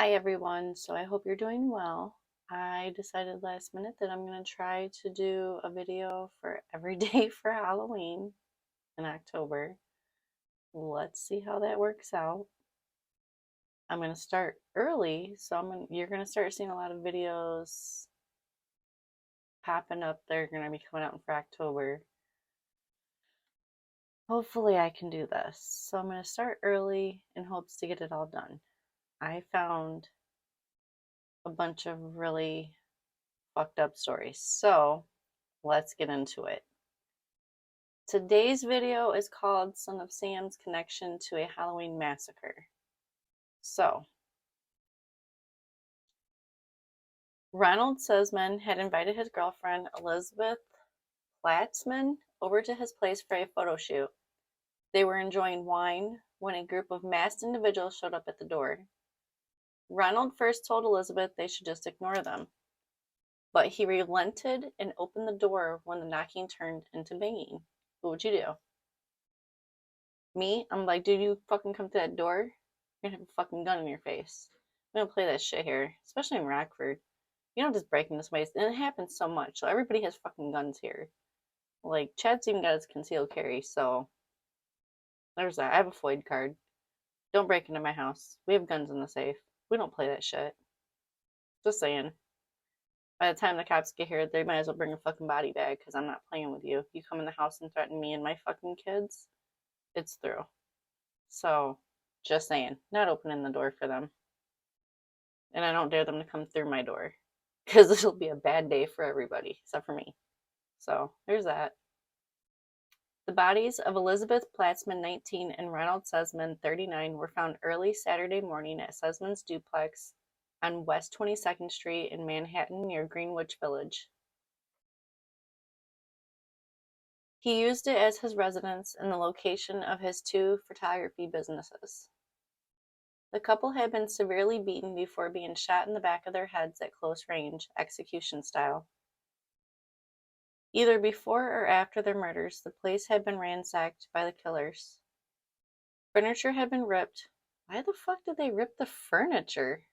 Hi everyone, so I hope you're doing well. I decided last minute that I'm going to try to do a video for every day for Halloween in October. Let's see how that works out. I'm going to start early, so you're going to start seeing a lot of videos popping up. They're going to be coming out for October. Hopefully I can do this. So I'm going to start early in hopes to get it all done. I found a bunch of really fucked up stories. So let's get into it. Today's video is called Son of Sam's Connection to a Halloween Massacre. So, Ronald Sussman had invited his girlfriend, Elizabeth Platzman, over to his place for a photo shoot. They were enjoying wine when a group of masked individuals showed up at the door. Ronald first told Elizabeth they should just ignore them, but he relented and opened the door when the knocking turned into banging. What would you do? Me? I'm like, dude, you fucking come to that door, you're gonna have a fucking gun in your face. We don't play that shit here, especially in Rockford. You don't just break into somebody's, and it happens so much. So everybody has fucking guns here. Like, Chad's even got his concealed carry, so there's that. I have a FOID card. Don't break into my house. We have guns in the safe. We don't play that shit. Just saying. By the time the cops get here, they might as well bring a fucking body bag, because I'm not playing with you. If you come in the house and threaten me and my fucking kids, it's through. So, just saying. Not opening the door for them. And I don't dare them to come through my door, because this will be a bad day for everybody, except for me. So, there's that. The bodies of Elizabeth Platzman, 19, and Ronald Sussman, 39, were found early Saturday morning at Sussman's duplex on West 22nd Street in Manhattan near Greenwich Village. He used it as his residence and the location of his two photography businesses. The couple had been severely beaten before being shot in the back of their heads at close range, execution style. Either before or after their murders, the place had been ransacked by the killers. Furniture had been ripped. Why the fuck did they rip the furniture?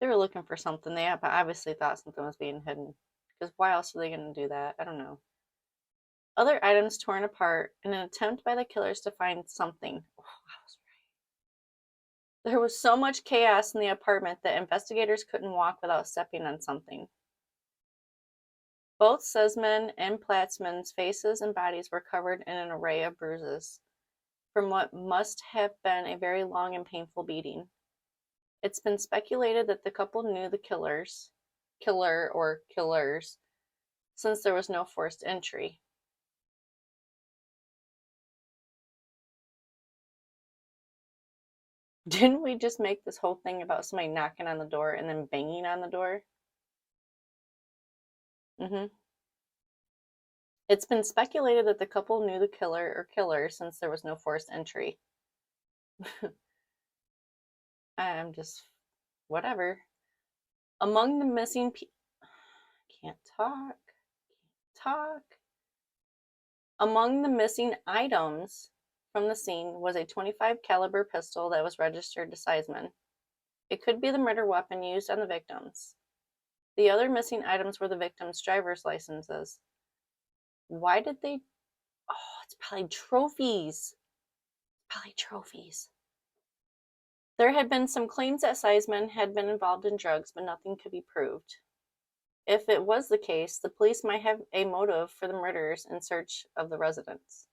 They were looking for something. They obviously thought something was being hidden. Because why else are they going to do that? I don't know. Other items torn apart in an attempt by the killers to find something. Oh, I was right. There was so much chaos in the apartment that investigators couldn't walk without stepping on something. Both Sussman and Platzman's faces and bodies were covered in an array of bruises from what must have been a very long and painful beating. It's been speculated that the couple knew the killer or killers, since there was no forced entry. Didn't we just make this whole thing about somebody knocking on the door and then banging on the door? It's been speculated that the couple knew the killer or killers, since there was no forced entry. I'm just whatever. Among the missing can't talk. Among the missing items from the scene was a .25 caliber pistol that was registered to Sussman. It could be the murder weapon used on the victims. The other missing items were the victims' driver's licenses. Why did they? Oh, it's probably trophies. There had been some claims that Sussman had been involved in drugs, but nothing could be proved. If it was the case, the police might have a motive for the murders in search of the residents.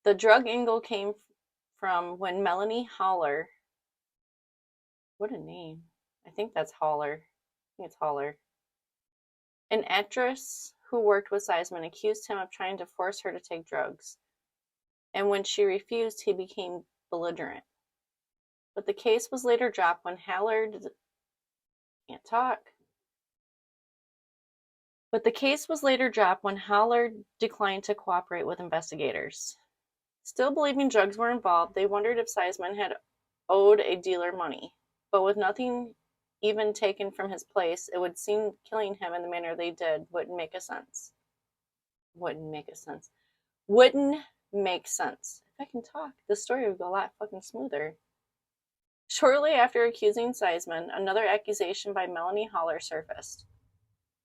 The drug angle came from when Melanie Haller, what a name, I think that's Haller, an actress who worked with Sussman, accused him of trying to force her to take drugs, and when she refused, he became belligerent. But the case was later dropped when Haller declined to cooperate with investigators. Still believing drugs were involved, they wondered if Sussman had owed a dealer money. But with nothing even taken from his place, it would seem killing him in the manner they did wouldn't make sense. If I can talk, the story would go a lot fucking smoother. Shortly after accusing Seisman, another accusation by Melanie Haller surfaced.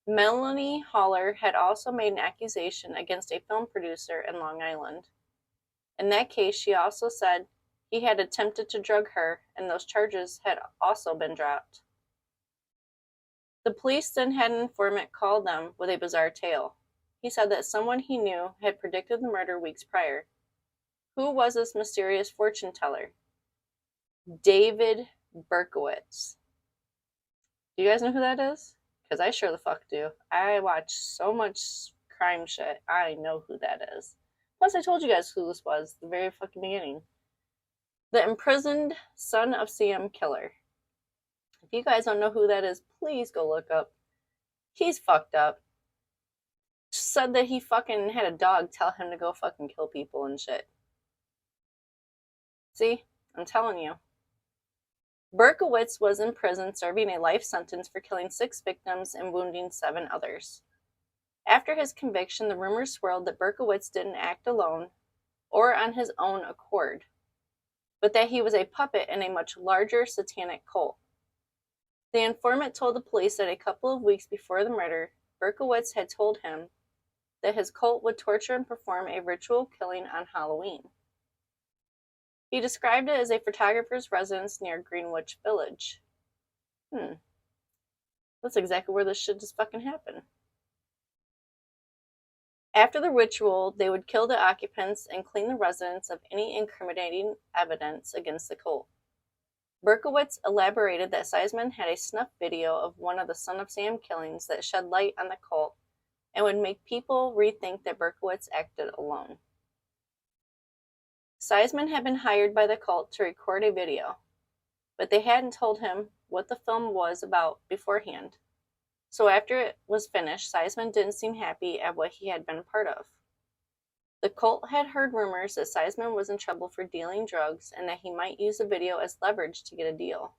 Melanie Haller had also made an accusation against a film producer in Long Island. In that case, she also said he had attempted to drug her, and those charges had also been dropped. The police then had an informant call them with a bizarre tale. He said that someone he knew had predicted the murder weeks prior. Who was this mysterious fortune teller? David Berkowitz. Do you guys know who that is? Because I sure the fuck do. I watch so much crime shit. I know who that is. Plus, I told you guys who this was at the very fucking beginning. The imprisoned son of Sam killer. If you guys don't know who that is, please go look up. He's fucked up. Said that he fucking had a dog tell him to go fucking kill people and shit. See? I'm telling you. Berkowitz was in prison serving a life sentence for killing 6 victims and wounding 7 others. After his conviction, the rumors swirled that Berkowitz didn't act alone or on his own accord, but that he was a puppet in a much larger satanic cult. The informant told the police that a couple of weeks before the murder, Berkowitz had told him that his cult would torture and perform a ritual killing on Halloween. He described it as a photographer's residence near Greenwich Village. That's exactly where this shit just fucking happened. After the ritual, they would kill the occupants and clean the residence of any incriminating evidence against the cult. Berkowitz elaborated that Seisman had a snuff video of one of the Son of Sam killings that shed light on the cult and would make people rethink that Berkowitz acted alone. Seisman had been hired by the cult to record a video, but they hadn't told him what the film was about beforehand. So after it was finished, Seisman didn't seem happy at what he had been a part of. The cult had heard rumors that Seisman was in trouble for dealing drugs and that he might use the video as leverage to get a deal.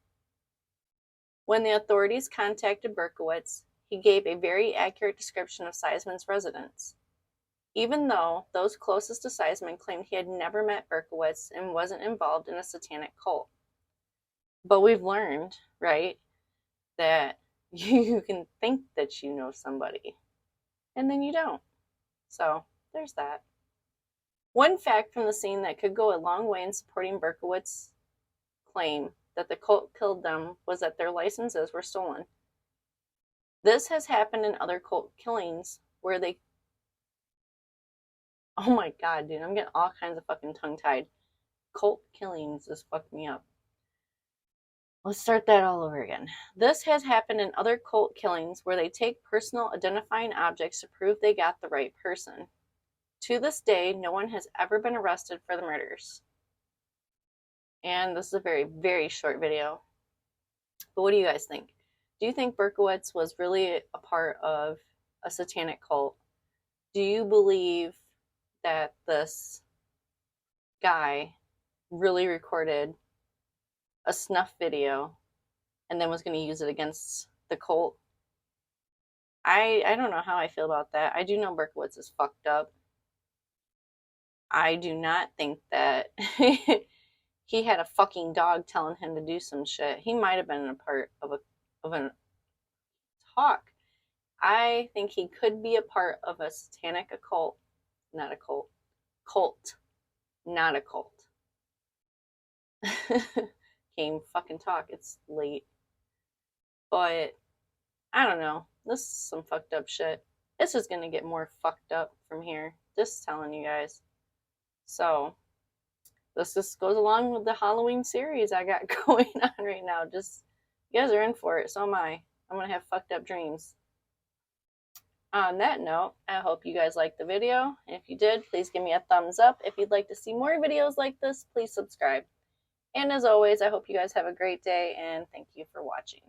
When the authorities contacted Berkowitz, he gave a very accurate description of Seisman's residence, even though those closest to Seisman claimed he had never met Berkowitz and wasn't involved in a satanic cult. But we've learned, right, that you can think that you know somebody, and then you don't. So, there's that. One fact from the scene that could go a long way in supporting Berkowitz's claim that the cult killed them was that their licenses were stolen. This has happened in other cult killings where they... Oh my god, dude, I'm getting all kinds of fucking tongue-tied. Cult killings just fucked me up. Let's start that all over again. This has happened in other cult killings where they take personal identifying objects to prove they got the right person. To this day, no one has ever been arrested for the murders. And this is a very, very short video. But what do you guys think? Do you think Berkowitz was really a part of a satanic cult? Do you believe that this guy really recorded a snuff video and then was going to use it against the cult? I don't know how I feel about that. I do know Berkowitz is fucked up. I do not think that he had a fucking dog telling him to do some shit. He might have been a part of a talk. I think he could be a part of a satanic occult. Not a cult. Cult. Not a cult. Came fucking talk. It's late. But I don't know. This is some fucked up shit. This is gonna get more fucked up from here. Just telling you guys. So this just goes along with the Halloween series I got going on right now. Just, you guys are in for it. So am I. I'm gonna have fucked up dreams. On that note, I hope you guys liked the video. And if you did, please give me a thumbs up. If you'd like to see more videos like this, please subscribe. And as always, I hope you guys have a great day, and thank you for watching.